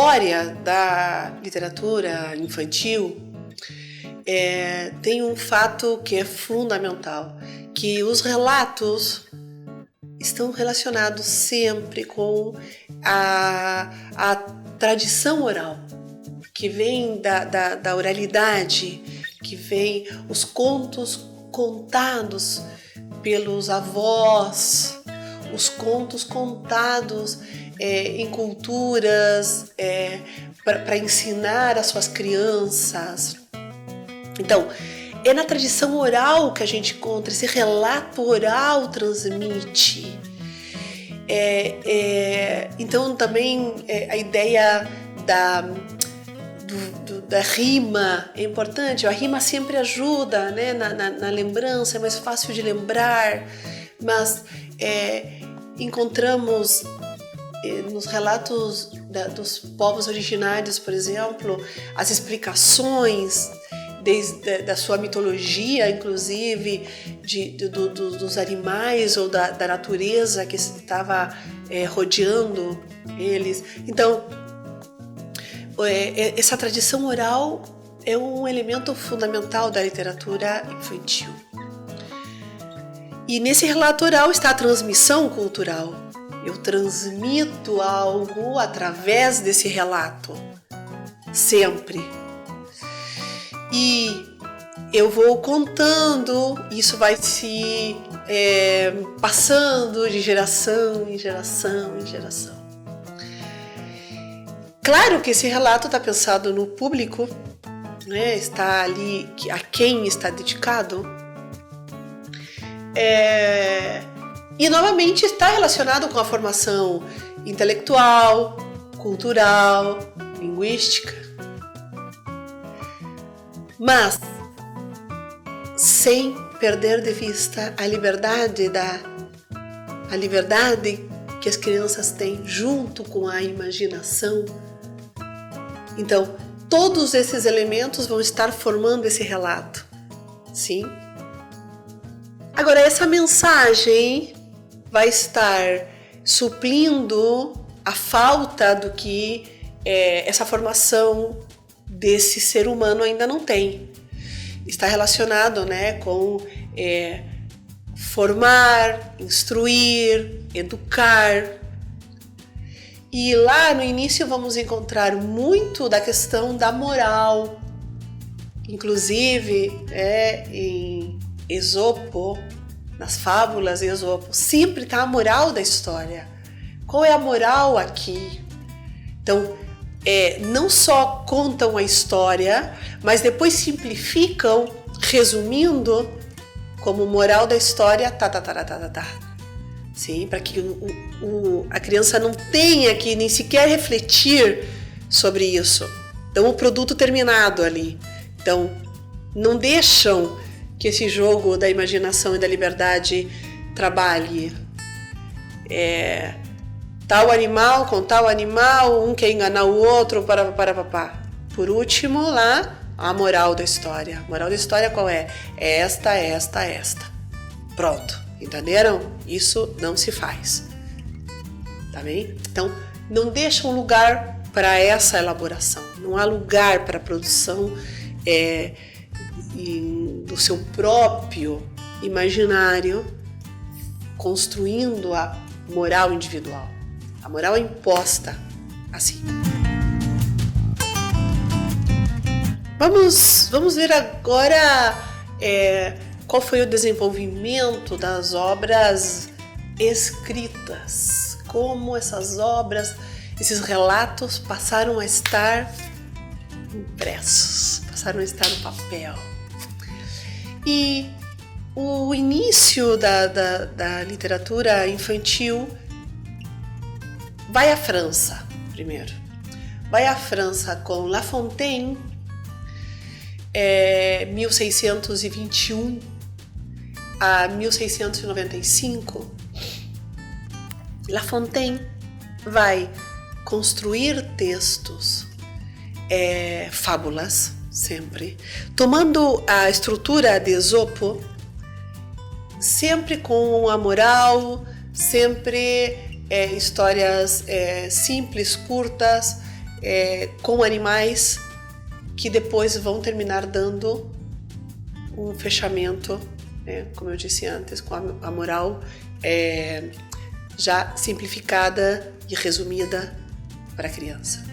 história da literatura infantil tem um fato que é fundamental, que os relatos estão relacionados sempre com a tradição oral, que vem da oralidade, que vem os contos contados pelos avós, os contos contados em culturas para ensinar as suas crianças. Então, é na tradição oral que a gente encontra, esse relato oral transmite. Então, também a ideia da rima é importante. A rima sempre ajuda, né, na lembrança, é mais fácil de lembrar, mas encontramos nos relatos dos povos originários, por exemplo, as explicações desde da sua mitologia, inclusive dos animais ou da natureza que estava rodeando eles. Então, essa tradição oral é um elemento fundamental da literatura infantil. E nesse relato oral está a transmissão cultural. Eu transmito algo através desse relato, sempre. E eu vou contando, isso vai se passando de geração em geração em geração. Claro que esse relato está pensado no público, né? Está ali a quem está dedicado. E novamente está relacionado com a formação intelectual, cultural, linguística. Mas sem perder de vista a liberdade que as crianças têm junto com a imaginação. Então, todos esses elementos vão estar formando esse relato, sim? Agora, essa mensagem vai estar suprindo a falta do que essa formação desse ser humano ainda não tem. Está relacionado, né, com formar, instruir, educar. E lá no início vamos encontrar muito da questão da moral. Inclusive, em Esopo, nas fábulas de Esopo, sempre está a moral da história. Qual é a moral aqui? Então, não só contam a história, mas depois simplificam, resumindo, como moral da história, Sim, para que a criança não tenha que nem sequer refletir sobre isso. Então, o produto terminado ali. Então, não deixam que esse jogo da imaginação e da liberdade trabalhe. Tal animal com tal animal, um quer enganar o outro, papá. Por último, lá, a moral da história. A moral da história qual é? Esta. Pronto, entenderam? Isso não se faz. Tá bem? Então, não deixa um lugar para essa elaboração. Não há lugar para a produção do seu próprio imaginário, construindo a moral individual. A moral é imposta assim. Vamos ver agora qual foi o desenvolvimento das obras escritas. Como essas obras, esses relatos passaram a estar impressos, passaram a estar no papel. E o início da literatura infantil vai à França, primeiro. Vai à França com La Fontaine, 1621 a 1695. La Fontaine vai construir textos, fábulas, sempre, tomando a estrutura de Esopo, sempre com a moral, sempre histórias simples, curtas, com animais que depois vão terminar dando um fechamento, né, como eu disse antes, com a moral já simplificada e resumida para a criança.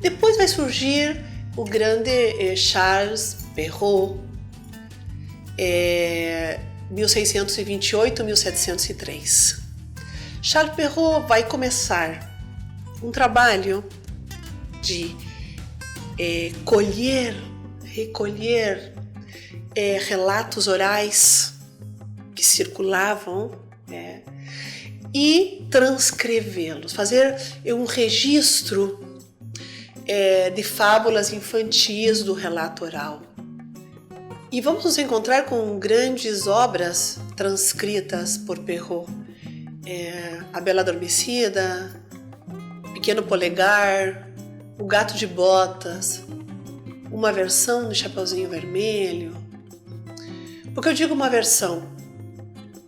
Depois vai surgir o grande Charles Perrault, 1628-1703. Charles Perrault vai começar um trabalho de recolher relatos orais que circulavam, e transcrevê-los, fazer um registro de fábulas infantis do relato oral. E vamos nos encontrar com grandes obras transcritas por Perrault. A Bela Adormecida, Pequeno Polegar, O Gato de Botas, uma versão do Chapeuzinho Vermelho. Por que eu digo uma versão?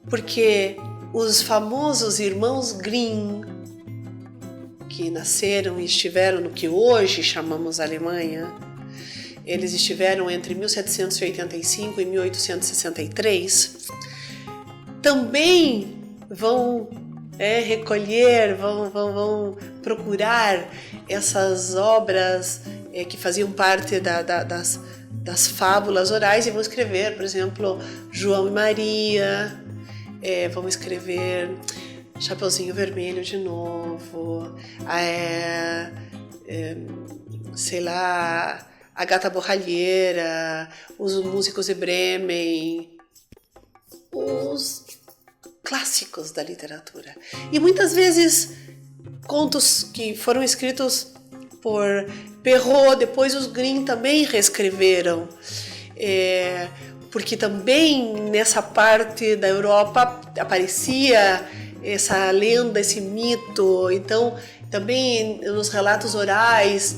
Porque os famosos irmãos Grimm, que nasceram e estiveram no que hoje chamamos Alemanha, eles estiveram entre 1785 e 1863, também vão recolher, vão procurar essas obras que faziam parte das fábulas orais e vão escrever, por exemplo, João e Maria, vão escrever Chapeuzinho Vermelho de novo, sei lá, A Gata Borralheira, Os Músicos de Bremen, os clássicos da literatura. E muitas vezes contos que foram escritos por Perrault, depois os Grimm também reescreveram, porque também nessa parte da Europa aparecia essa lenda, esse mito. Então também nos relatos orais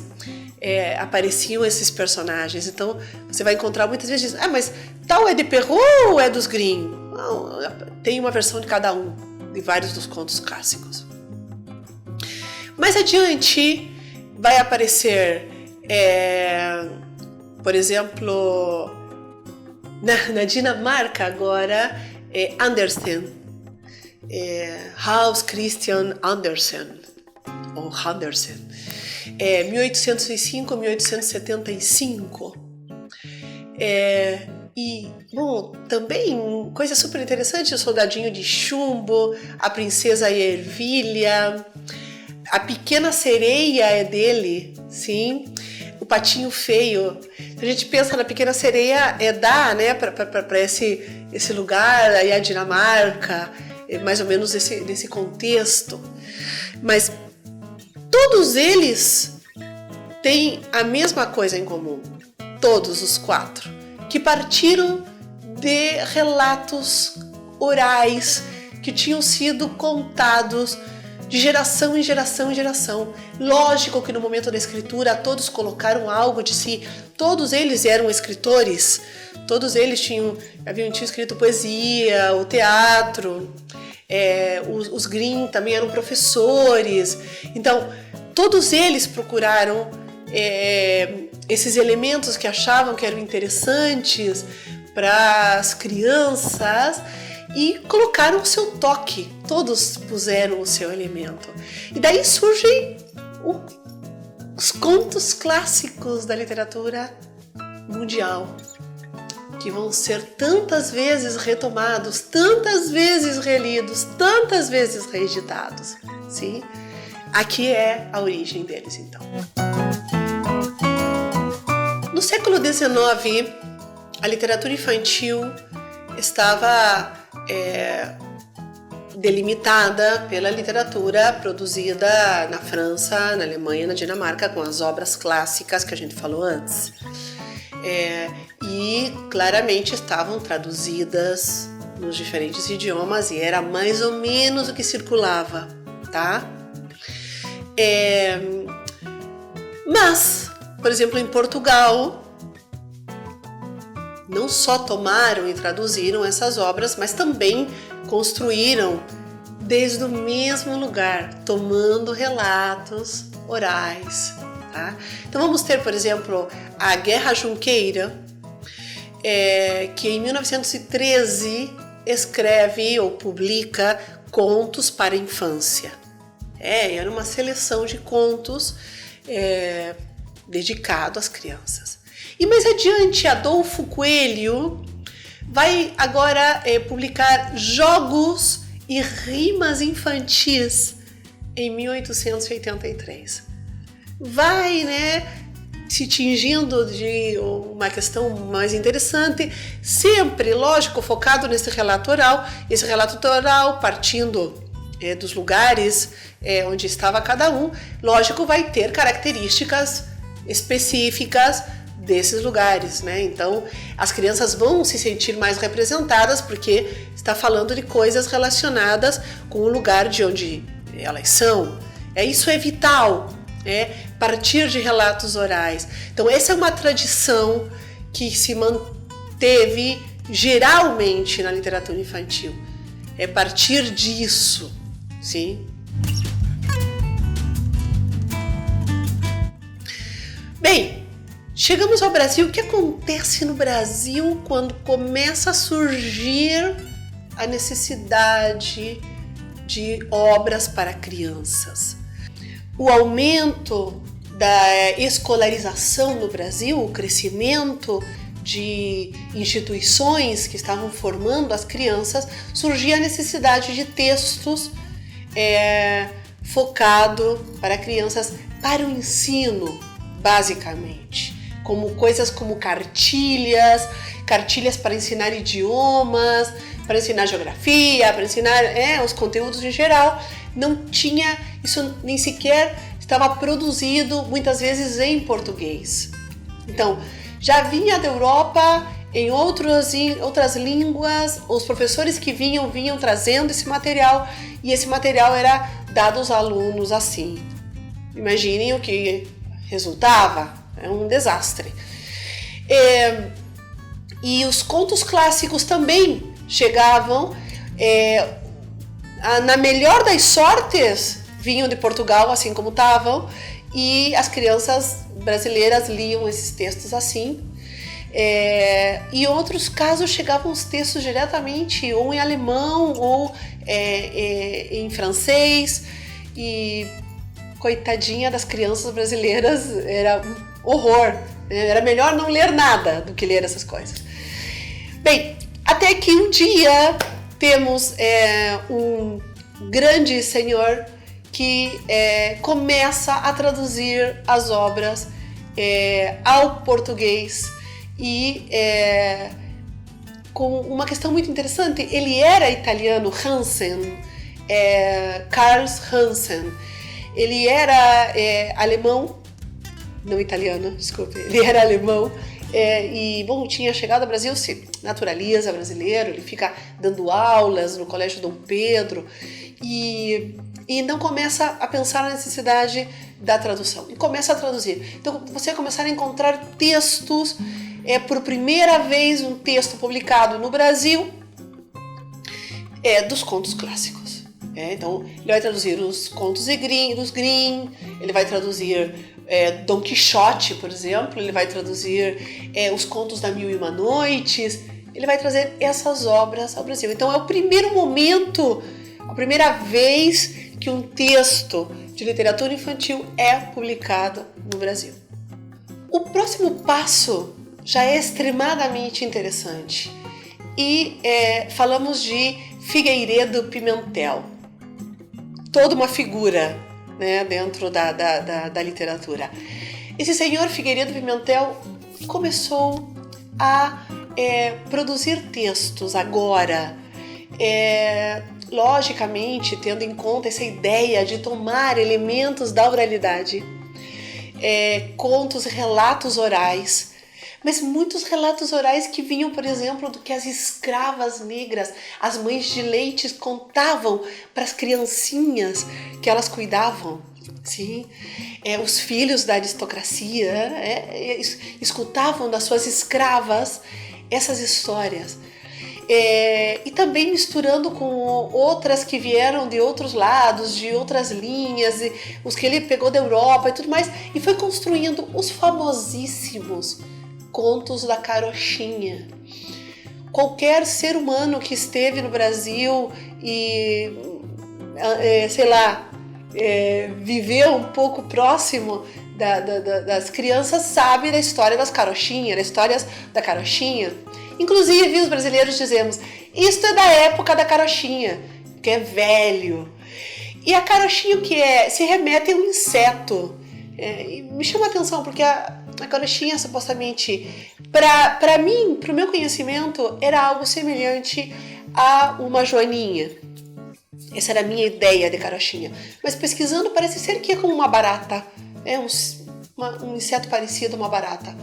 apareciam esses personagens. Então você vai encontrar muitas vezes, mas tal é de Perrault ou é dos Grimm? Não, tem uma versão de cada um, de vários dos contos clássicos. Mais adiante vai aparecer, por exemplo, na Dinamarca agora, Andersen, Hans Christian Andersen, ou Andersen, 1805-1875. E, bom, também coisa super interessante, o Soldadinho de Chumbo, a Princesa e a Ervilha, a Pequena Sereia é dele, sim, o Patinho Feio. A gente pensa na Pequena Sereia, né, para esse lugar, aí a Dinamarca, mais ou menos nesse contexto. Mas todos eles têm a mesma coisa em comum, todos os 4, que partiram de relatos orais que tinham sido contados de geração em geração em geração. Lógico que no momento da escritura todos colocaram algo de si, todos eles eram escritores, todos eles tinham escrito poesia, o teatro, os Grimm também eram professores. Então todos eles procuraram esses elementos que achavam que eram interessantes para as crianças e colocaram o seu toque, todos puseram o seu elemento. E daí surgem os contos clássicos da literatura mundial, que vão ser tantas vezes retomados, tantas vezes relidos, tantas vezes reeditados. Sim? Aqui é a origem deles, então. No século XIX, a literatura infantil estava delimitada pela literatura produzida na França, na Alemanha, na Dinamarca, com as obras clássicas que a gente falou antes. E claramente estavam traduzidas nos diferentes idiomas e era mais ou menos o que circulava, tá? Mas, por exemplo, em Portugal, não só tomaram e traduziram essas obras, mas também construíram desde o mesmo lugar, tomando relatos orais. Tá? Então vamos ter, por exemplo, a Guerra Junqueira, que em 1913 escreve ou publica contos para a infância. Era uma seleção de contos dedicado às crianças. E mais adiante, Adolfo Coelho vai agora publicar Jogos e Rimas Infantis em 1883. Vai, se tingindo de uma questão mais interessante, sempre, lógico, focado nesse relato oral. Esse relato oral, partindo dos lugares onde estava cada um, lógico, vai ter características específicas desses lugares, Então, as crianças vão se sentir mais representadas porque está falando de coisas relacionadas com o lugar de onde elas são. Isso é vital, partir de relatos orais. Então, essa é uma tradição que se manteve geralmente na literatura infantil. É partir disso, sim. Bem, chegamos ao Brasil. O que acontece no Brasil quando começa a surgir a necessidade de obras para crianças? O aumento da escolarização no Brasil, o crescimento de instituições que estavam formando as crianças, surgia a necessidade de textos focado para crianças, para o ensino, basicamente, como coisas como cartilhas para ensinar idiomas, para ensinar geografia, para ensinar os conteúdos em geral. Não tinha, isso nem sequer estava produzido muitas vezes em português. Então, já vinha da Europa em outras línguas, os professores que vinham trazendo esse material e esse material era dado aos alunos assim. Imaginem o que resultava, um desastre. E os contos clássicos também chegavam, na melhor das sortes, vinham de Portugal, assim como estavam, e as crianças brasileiras liam esses textos assim. E em outros casos chegavam os textos diretamente ou em alemão ou em francês, e coitadinha das crianças brasileiras, era um horror, era melhor não ler nada do que ler essas coisas. Bem, até que um dia temos um grande senhor que começa a traduzir as obras ao português e com uma questão muito interessante. Ele era italiano, Hansen, Carls Hansen. Ele era alemão, não italiano, desculpe, ele era alemão e, tinha chegado ao Brasil, se naturaliza brasileiro, ele fica dando aulas no Colégio Dom Pedro e não começa a pensar na necessidade da tradução e começa a traduzir. Então, você vai começar a encontrar textos, por primeira vez um texto publicado no Brasil dos contos clássicos. Então, ele vai traduzir os contos dos Grimm, ele vai traduzir Dom Quixote, por exemplo, ele vai traduzir os contos da Mil e Uma Noites, ele vai trazer essas obras ao Brasil. Então, é o primeiro momento, a primeira vez que um texto de literatura infantil é publicado no Brasil. O próximo passo já é extremadamente interessante e falamos de Figueiredo Pimentel. Toda uma figura, dentro da literatura. Esse senhor Figueiredo Pimentel começou a produzir textos agora, logicamente tendo em conta essa ideia de tomar elementos da oralidade, contos, relatos orais, mas muitos relatos orais que vinham, por exemplo, do que as escravas negras, as mães de leite, contavam para as criancinhas que elas cuidavam. Sim, os filhos da aristocracia escutavam das suas escravas essas histórias. e também misturando com outras que vieram de outros lados, de outras linhas, os que ele pegou da Europa e tudo mais, e foi construindo os famosíssimos contos da carochinha. Qualquer ser humano que esteve no Brasil e, viveu um pouco próximo das crianças sabe da história das carochinhas, das histórias da carochinha. Inclusive os brasileiros dizemos, isto é da época da carochinha, que é velho. E a carochinha o que é? Se remete a um inseto. E me chama a atenção porque a carochinha supostamente, para mim, para o meu conhecimento, era algo semelhante a uma joaninha. Essa era a minha ideia de carochinha. Mas pesquisando parece ser que é como uma barata. É um inseto parecido a uma barata.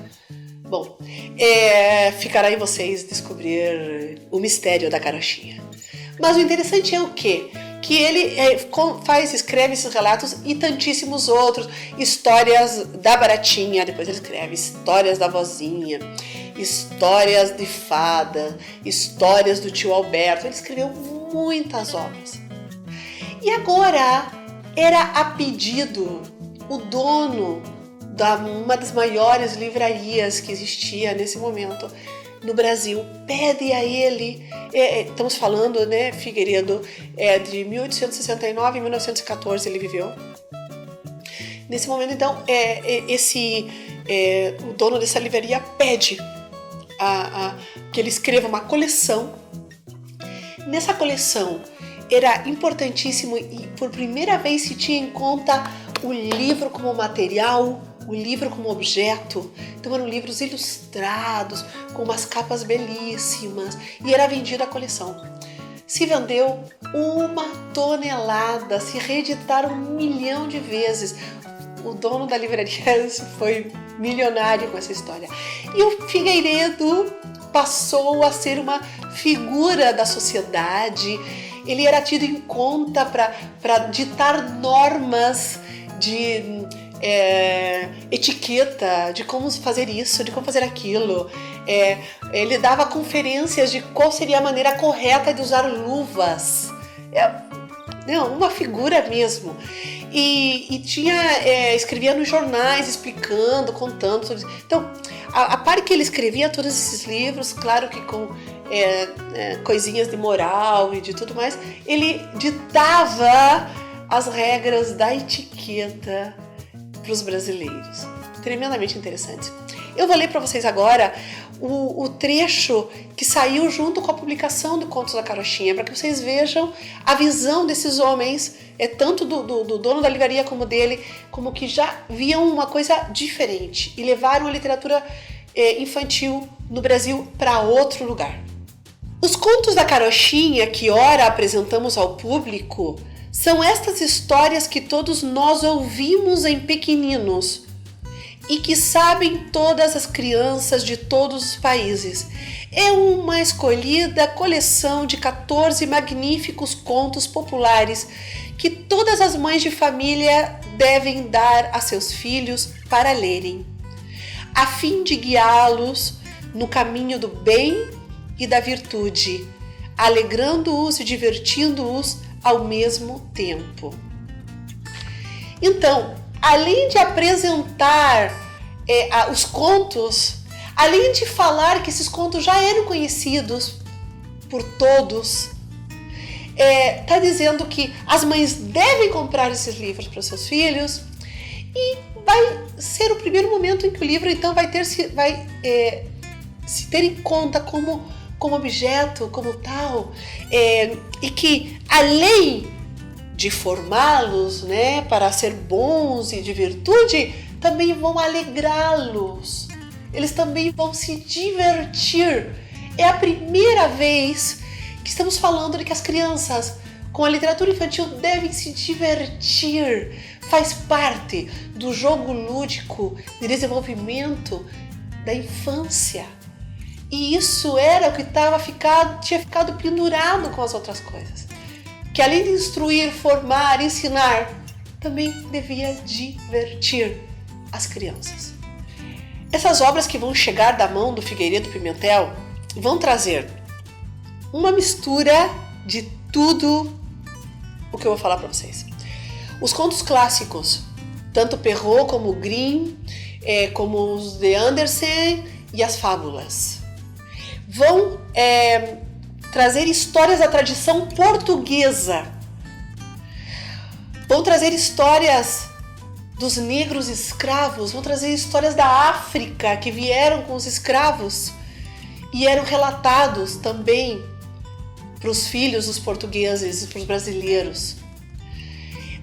Bom, ficará em vocês descobrir o mistério da carochinha. Mas o interessante é o quê? Que ele escreve esses relatos e tantíssimos outros. Histórias da baratinha, depois ele escreve histórias da vozinha, histórias de fada, histórias do tio Alberto. Ele escreveu muitas obras. E agora, era a pedido, o dono uma das maiores livrarias que existia nesse momento no Brasil pede a ele, estamos falando, né, Figueiredo de 1869 a 1914 ele viveu. Nesse momento, então, o dono dessa livraria pede que ele escreva uma coleção. Nessa coleção era importantíssimo e por primeira vez se tinha em conta o livro como material, o livro como objeto. Então eram livros ilustrados, com umas capas belíssimas, e era vendida a coleção. Se vendeu 1 tonelada, se reeditaram 1 milhão de vezes. O dono da livraria foi milionário com essa história. E o Figueiredo passou a ser uma figura da sociedade. Ele era tido em conta para ditar normas de etiqueta, de como fazer isso, de como fazer aquilo. Ele dava conferências de qual seria a maneira correta de usar luvas. Uma figura mesmo. E escrevia nos jornais explicando, contando sobre isso. Então, a par que ele escrevia todos esses livros, claro que com coisinhas de moral e de tudo mais, ele ditava as regras da etiqueta para os brasileiros. Tremendamente interessante. Eu vou ler para vocês agora o trecho que saiu junto com a publicação do Contos da Carochinha, para que vocês vejam a visão desses homens, tanto do dono da livraria como dele, como que já viam uma coisa diferente e levaram a literatura infantil no Brasil para outro lugar. Os Contos da Carochinha, que ora apresentamos ao público, são estas histórias que todos nós ouvimos em pequeninos e que sabem todas as crianças de todos os países. É uma escolhida coleção de 14 magníficos contos populares que todas as mães de família devem dar a seus filhos para lerem, a fim de guiá-los no caminho do bem e da virtude, alegrando-os e divertindo-os ao mesmo tempo. Então, além de apresentar os contos, além de falar que esses contos já eram conhecidos por todos, está dizendo que as mães devem comprar esses livros para os seus filhos e vai ser o primeiro momento em que o livro então vai se ter em conta como objeto, como tal, e que além de formá-los, né, para ser bons e de virtude, também vão alegrá-los, eles também vão se divertir. É a primeira vez que estamos falando de que as crianças com a literatura infantil devem se divertir, faz parte do jogo lúdico de desenvolvimento da infância. E isso era o que tinha ficado pendurado com as outras coisas. Que além de instruir, formar, ensinar, também devia divertir as crianças. Essas obras que vão chegar da mão do Figueiredo Pimentel vão trazer uma mistura de tudo o que eu vou falar para vocês. Os contos clássicos, tanto Perrault como Grimm, como os de Andersen e as fábulas, vão trazer histórias da tradição portuguesa, vão trazer histórias dos negros escravos, vão trazer histórias da África que vieram com os escravos e eram relatados também para os filhos dos portugueses e para os brasileiros.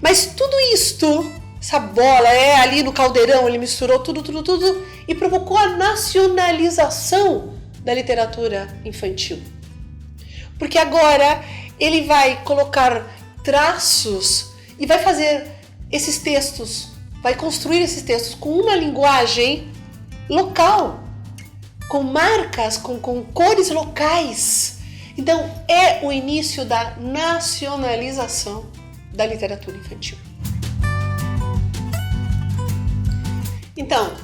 Mas tudo isto, essa bola, ali no caldeirão, ele misturou tudo e provocou a nacionalização da literatura infantil. Porque agora ele vai colocar traços e vai fazer esses textos, vai construir esses textos com uma linguagem local, com marcas, com cores locais. Então, é o início da nacionalização da literatura infantil. Então,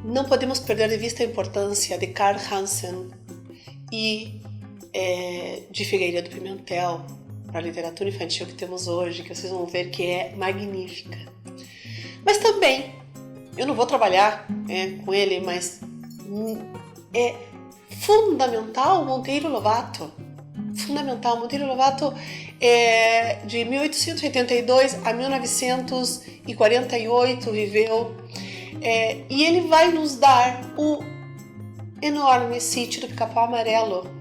não podemos perder de vista a importância de Carl Hansen e de Figueiredo Pimentel para a literatura infantil que temos hoje, que vocês vão ver que é magnífica. Mas também, eu não vou trabalhar com ele, mas é fundamental Monteiro Lobato. Fundamental. Monteiro Lobato é de 1882 a 1948 viveu, e ele vai nos dar o enorme Sítio do Pica-Pau Amarelo.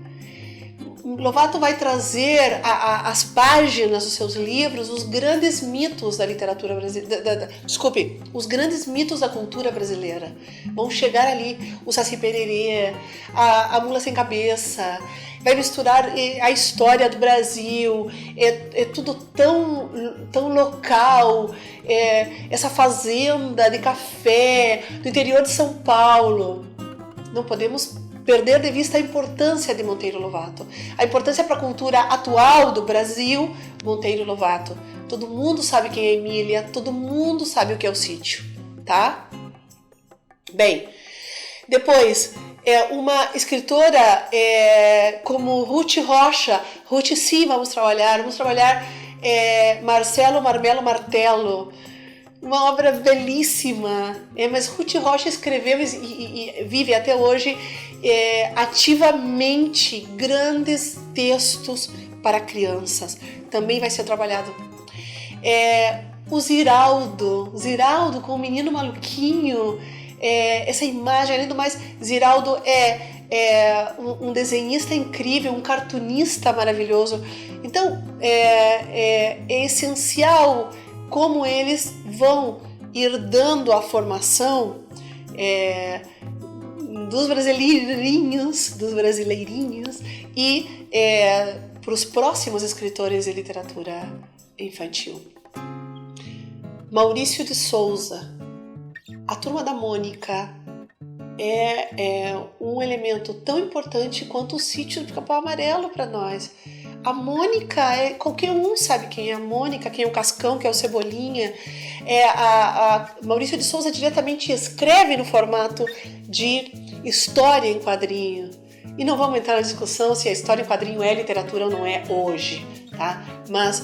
Lobato vai trazer as páginas dos seus livros os grandes mitos da literatura brasileira, os grandes mitos da cultura brasileira. Vão chegar ali o Saci Pererê, a Mula Sem Cabeça, vai misturar a história do Brasil, é tudo tão local, essa fazenda de café do interior de São Paulo. Não podemos perder de vista a importância de Monteiro Lobato, a importância para a cultura atual do Brasil, Monteiro Lobato. Todo mundo sabe quem é Emília, todo mundo sabe o que é o sítio, tá? Bem, depois, uma escritora como Ruth Rocha, Ruth sim, vamos trabalhar Marcelo Marmelo Martelo, uma obra belíssima, mas Ruth Rocha escreveu e vive até hoje ativamente grandes textos para crianças. Também vai ser trabalhado. O Ziraldo com o menino maluquinho, essa imagem, além do mais, Ziraldo é um desenhista incrível, um cartunista maravilhoso. Então, é essencial como eles vão ir dando a formação dos brasileirinhos e para os próximos escritores de literatura infantil. Maurício de Souza, a Turma da Mônica é um elemento tão importante quanto o Sítio do Pica-Pau Amarelo para nós. A Mônica, qualquer um sabe quem é a Mônica, quem é o Cascão, quem é o Cebolinha. A Maurício de Souza diretamente escreve no formato de história em quadrinho. E não vamos entrar na discussão se a história em quadrinho é literatura ou não é hoje, tá? Mas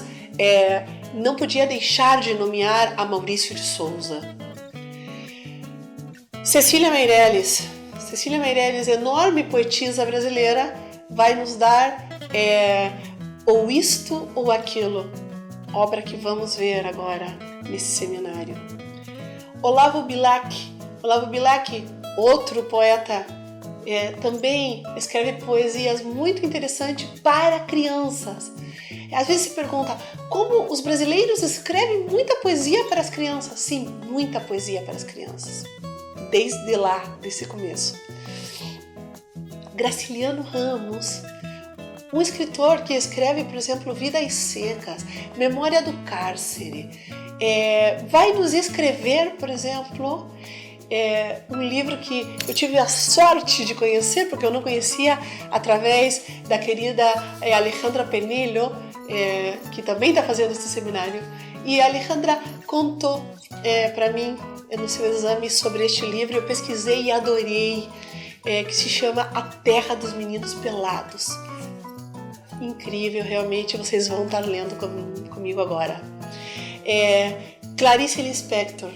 não podia deixar de nomear a Maurício de Souza. Cecília Meirelles, enorme poetisa brasileira, vai nos dar ou isto ou aquilo, obra que vamos ver agora nesse seminário. Olavo Bilac, outro poeta, também escreve poesias muito interessantes para crianças. Às vezes se pergunta como os brasileiros escrevem muita poesia para as crianças. Sim, muita poesia para as crianças, desde lá, desse começo. Graciliano Ramos, um escritor que escreve, por exemplo, Vidas Secas, Memória do Cárcere, vai nos escrever, por exemplo, um livro que eu tive a sorte de conhecer, porque eu não conhecia, através da querida Alejandra Penello, que também está fazendo esse seminário. E a Alejandra contou para mim, no seu exame, sobre este livro. Eu pesquisei e adorei. que se chama A Terra dos Meninos Pelados. Incrível, realmente, vocês vão estar lendo comigo agora. Clarice Lispector,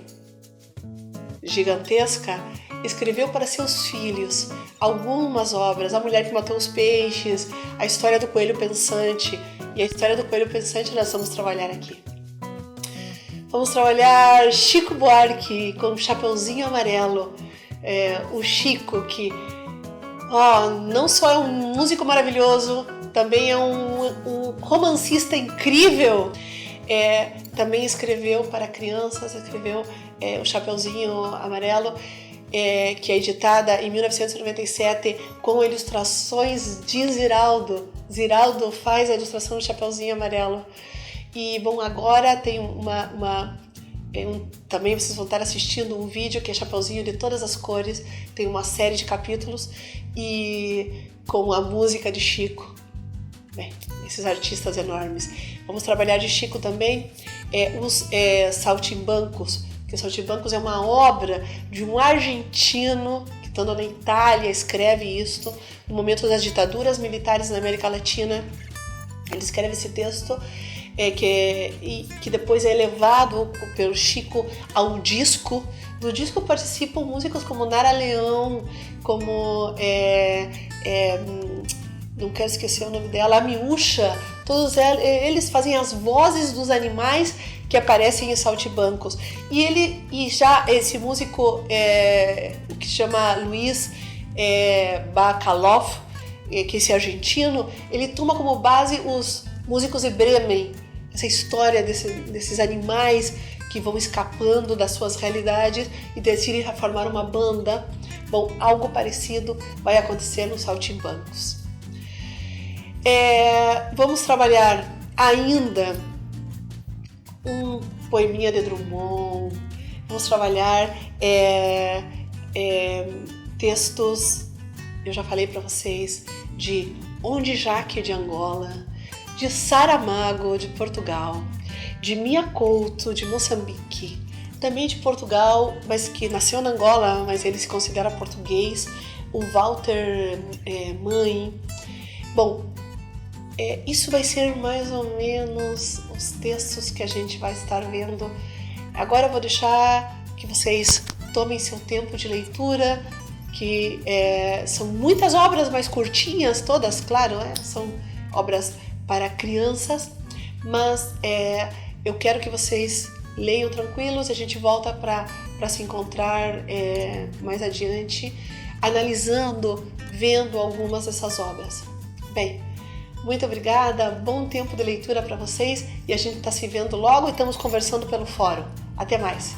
gigantesca, escreveu para seus filhos algumas obras: A Mulher que Matou os Peixes, A História do Coelho Pensante. E a História do Coelho Pensante nós vamos trabalhar aqui. Vamos trabalhar Chico Buarque com Chapeuzinho Amarelo. O Chico, que não só é um músico maravilhoso, também é um romancista incrível. Também escreveu para crianças, escreveu o Chapeuzinho Amarelo, que é editada em 1997 com ilustrações de Ziraldo. Ziraldo faz a ilustração do Chapeuzinho Amarelo. E bom, agora tem também vocês vão estar assistindo um vídeo que é Chapeuzinho de Todas as Cores. Tem uma série de capítulos e com a música de Chico. Bem, esses artistas enormes. Vamos trabalhar de Chico também os Saltimbancos, que Saltimbancos é uma obra de um argentino que, estando na Itália, escreve isto no momento das ditaduras militares na América Latina. Ele escreve esse texto que depois é elevado pelo Chico ao disco. Do disco participam músicos como Nara Leão, como não quero esquecer o nome dela, a Miúcha. Todos eles fazem as vozes dos animais que aparecem em Saltimbancos. E já esse músico que se chama Luiz Bacalov, que é esse argentino, ele toma como base os músicos de Bremen, essa história desses animais que vão escapando das suas realidades e decidem formar uma banda. Bom, algo parecido vai acontecer nos Saltimbancos. Vamos trabalhar ainda um poeminha de Drummond. Vamos trabalhar textos, eu já falei para vocês, de Onde Jaque de Angola, de Saramago de Portugal, de Mia Couto de Moçambique, também de Portugal, mas que nasceu na Angola, mas ele se considera português, o Walter Mãe. Bom, isso vai ser mais ou menos os textos que a gente vai estar vendo. Agora eu vou deixar que vocês tomem seu tempo de leitura, que são muitas obras mais curtinhas, todas, claro, são obras para crianças, mas eu quero que vocês leiam tranquilos. A gente volta para se encontrar mais adiante, analisando, vendo algumas dessas obras. Bem, muito obrigada, bom tempo de leitura para vocês e a gente está se vendo logo e estamos conversando pelo fórum. Até mais!